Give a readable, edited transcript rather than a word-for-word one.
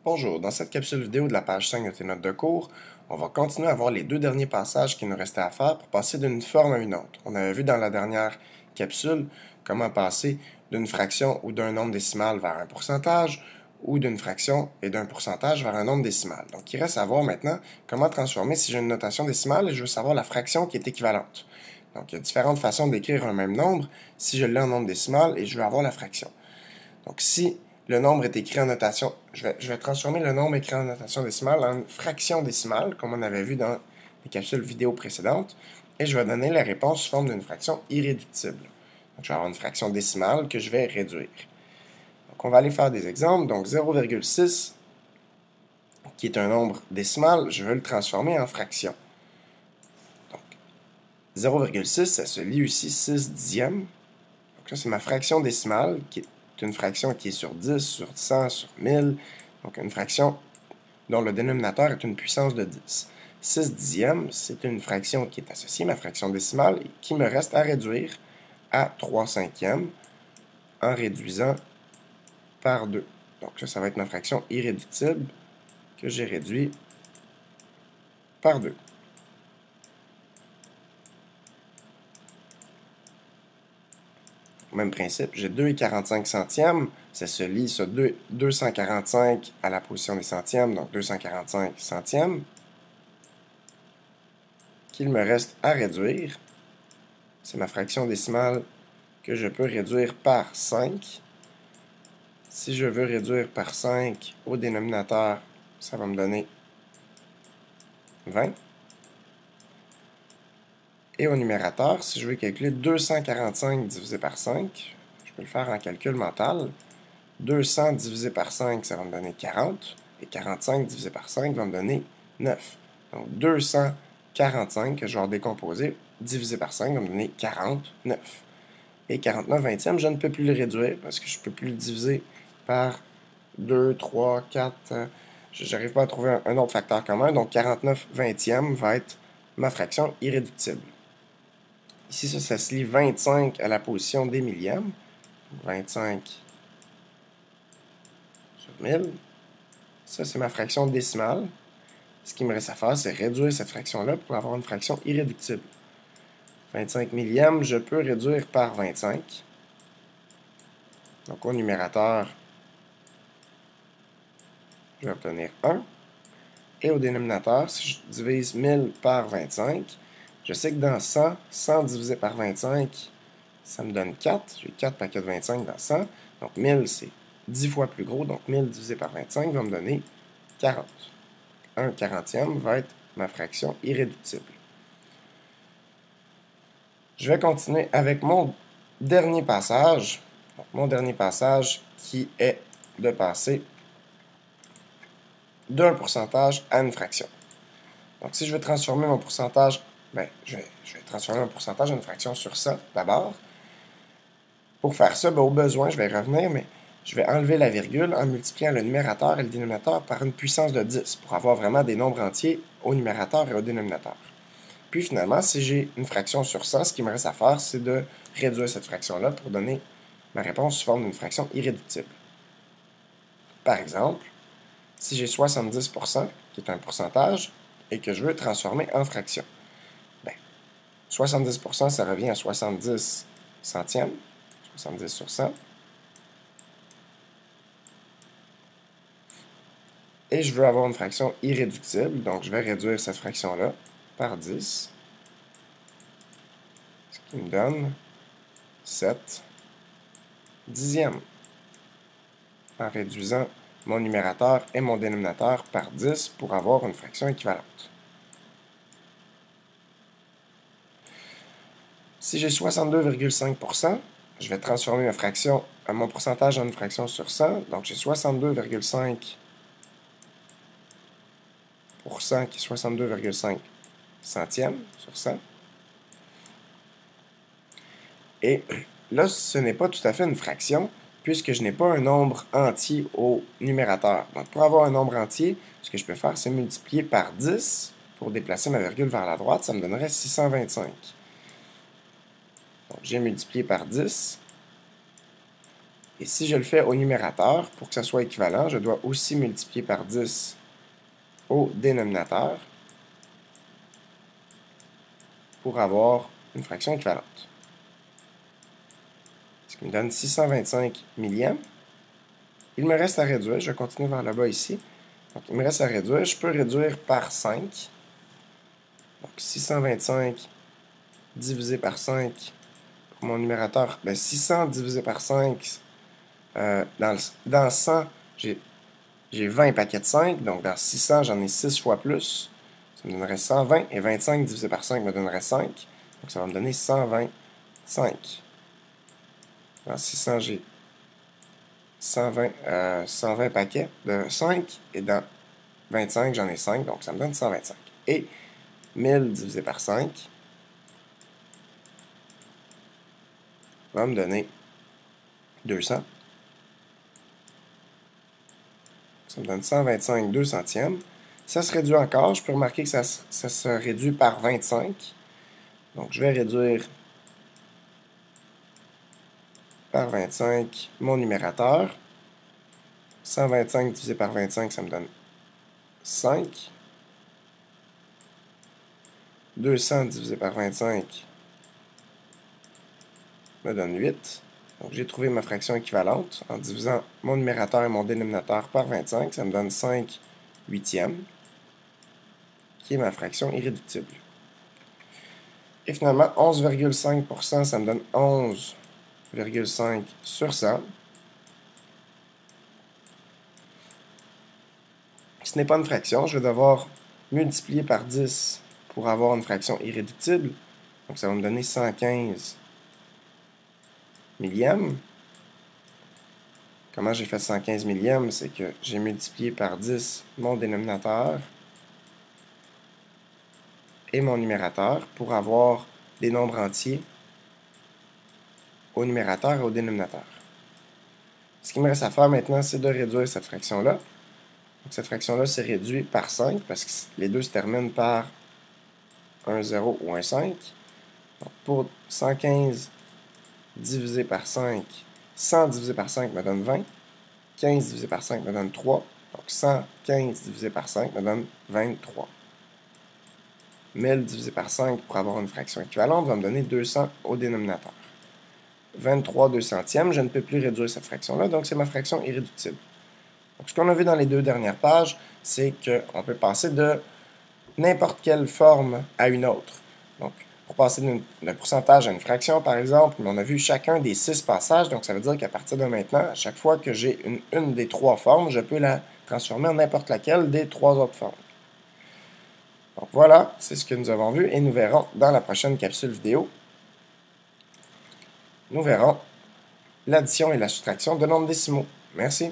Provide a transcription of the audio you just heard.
Bonjour, dans cette capsule vidéo de la page 5 de tes notes de cours, on va continuer à voir les deux derniers passages qui nous restaient à faire pour passer d'une forme à une autre. On avait vu dans la dernière capsule comment passer d'une fraction ou d'un nombre décimal vers un pourcentage ou d'une fraction et d'un pourcentage vers un nombre décimal. Donc il reste à voir maintenant comment transformer si j'ai une notation décimale et je veux savoir la fraction qui est équivalente. Donc il y a différentes façons d'écrire un même nombre si je l'ai en nombre décimal et je veux avoir la fraction. Donc si le nombre est écrit en notation, je vais transformer le nombre écrit en notation décimale en fraction décimale, comme on avait vu dans les capsules vidéo précédentes, et je vais donner la réponse sous forme d'une fraction irréductible. Donc, je vais avoir une fraction décimale que je vais réduire. Donc, on va aller faire des exemples. Donc, 0,6, qui est un nombre décimal, je veux le transformer en fraction. Donc, 0,6, ça se lit aussi 6 dixièmes. Donc, ça, c'est ma fraction décimale, qui est une fraction qui est sur 10, sur 100, sur 1000. Donc, une fraction dont le dénominateur est une puissance de 10. 6 dixièmes, c'est une fraction qui est associée à ma fraction décimale et qui me reste à réduire à 3 cinquièmes en réduisant par 2. Donc, ça va être ma fraction irréductible que j'ai réduit par 2. Même principe, j'ai 2,45 centièmes, ça se lit sur 245 à la position des centièmes, donc 245 centièmes, qu'il me reste à réduire. C'est ma fraction décimale que je peux réduire par 5. Si je veux réduire par 5 au dénominateur, ça va me donner 20. Et au numérateur, si je veux calculer 245 divisé par 5, je peux le faire en calcul mental. 200 divisé par 5, ça va me donner 40. Et 45 divisé par 5 va me donner 9. Donc 245 que je vais décomposer, divisé par 5 va me donner 49. Et 49 vingtièmes, je ne peux plus le réduire parce que je ne peux plus le diviser par 2, 3, 4. Je n'arrive pas à trouver un autre facteur commun. Donc 49 vingtièmes va être ma fraction irréductible. Ici, ça se lit 25 à la position des millièmes. 25 sur 1000. Ça, c'est ma fraction décimale. Ce qui me reste à faire, c'est réduire cette fraction-là pour avoir une fraction irréductible. 25 millièmes, je peux réduire par 25. Donc, au numérateur, je vais obtenir 1. Et au dénominateur, si je divise 1000 par 25, je sais que dans 100, 100 divisé par 25, ça me donne 4. J'ai 4 paquets de 25 dans 100. Donc 1000, c'est 10 fois plus gros. Donc 1000 divisé par 25 va me donner 40. 1 quarantième va être ma fraction irréductible. Je vais continuer avec mon dernier passage. Donc, mon dernier passage qui est de passer d'un pourcentage à une fraction. Donc, si je veux transformer mon pourcentage, je vais transformer mon pourcentage en une fraction sur 100 d'abord. Pour faire ça, au besoin, je vais revenir, mais je vais enlever la virgule en multipliant le numérateur et le dénominateur par une puissance de 10 pour avoir vraiment des nombres entiers au numérateur et au dénominateur. Puis finalement, si j'ai une fraction sur 100, ce qui me reste à faire, c'est de réduire cette fraction-là pour donner ma réponse sous forme d'une fraction irréductible. Par exemple, si j'ai 70%, qui est un pourcentage, et que je veux transformer en fraction, 70%, ça revient à 70 centièmes, 70 sur 100. Et je veux avoir une fraction irréductible, donc je vais réduire cette fraction-là par 10, ce qui me donne 7 dixièmes, en réduisant mon numérateur et mon dénominateur par 10 pour avoir une fraction équivalente. Si j'ai 62,5%, je vais transformer mon pourcentage en une fraction sur 100, donc j'ai 62,5% qui est 62,5 centièmes sur 100. Et là, ce n'est pas tout à fait une fraction, puisque je n'ai pas un nombre entier au numérateur. Donc, pour avoir un nombre entier, ce que je peux faire, c'est multiplier par 10 pour déplacer ma virgule vers la droite. Ça me donnerait 625. Donc, j'ai multiplié par 10. Et si je le fais au numérateur, pour que ça soit équivalent, je dois aussi multiplier par 10 au dénominateur pour avoir une fraction équivalente. Ce qui me donne 625 millièmes. Il me reste à réduire. Je continue vers le bas ici. Donc, il me reste à réduire. Je peux réduire par 5. Donc, 625 divisé par 5 pour mon numérateur. Bien, 600 divisé par 5, dans 100, j'ai 20 paquets de 5. Donc, dans 600, j'en ai 6 fois plus. Ça me donnerait 120. Et 25 divisé par 5 me donnerait 5. Donc, ça va me donner 125. Dans 600, j'ai 120 paquets de 5. Et dans 25, j'en ai 5. Donc, ça me donne 125. Et 1000 divisé par 5 va me donner 200. Ça me donne 125 2 centièmes. Ça se réduit encore. Je peux remarquer que ça se réduit par 25. Donc, je vais réduire par 25 mon numérateur. 125 divisé par 25, ça me donne 5. 200 divisé par 25 me donne 8. Donc, j'ai trouvé ma fraction équivalente en divisant mon numérateur et mon dénominateur par 25. Ça me donne 5 huitièmes, qui est ma fraction irréductible. Et finalement, 11,5%, ça me donne 11,5 sur 100. Ce n'est pas une fraction. Je vais devoir multiplier par 10 pour avoir une fraction irréductible. Donc, ça va me donner 115 millièmes. Comment j'ai fait 115 millièmes? C'est que j'ai multiplié par 10 mon dénominateur et mon numérateur pour avoir des nombres entiers au numérateur et au dénominateur. Ce qu'il me reste à faire maintenant, c'est de réduire cette fraction-là. Donc, cette fraction-là s'est réduite par 5 parce que les deux se terminent par un 0 ou un 5. Donc, pour 115 divisé par 5, 100 divisé par 5 me donne 20. 15 divisé par 5 me donne 3. Donc, 115 divisé par 5 me donne 23. 1000 divisé par 5 pour avoir une fraction équivalente va me donner 200 au dénominateur. 23 2 centièmes, je ne peux plus réduire cette fraction-là, donc c'est ma fraction irréductible. Donc, ce qu'on a vu dans les deux dernières pages, c'est qu'on peut passer de n'importe quelle forme à une autre. Donc, pour passer d'un pourcentage à une fraction, par exemple, on a vu chacun des 6 passages, donc ça veut dire qu'à partir de maintenant, à chaque fois que j'ai une des 3 formes, je peux la transformer en n'importe laquelle des 3 autres formes. Donc voilà, c'est ce que nous avons vu et nous verrons dans la prochaine capsule vidéo. Nous verrons l'addition et la soustraction de nombres décimaux. Merci.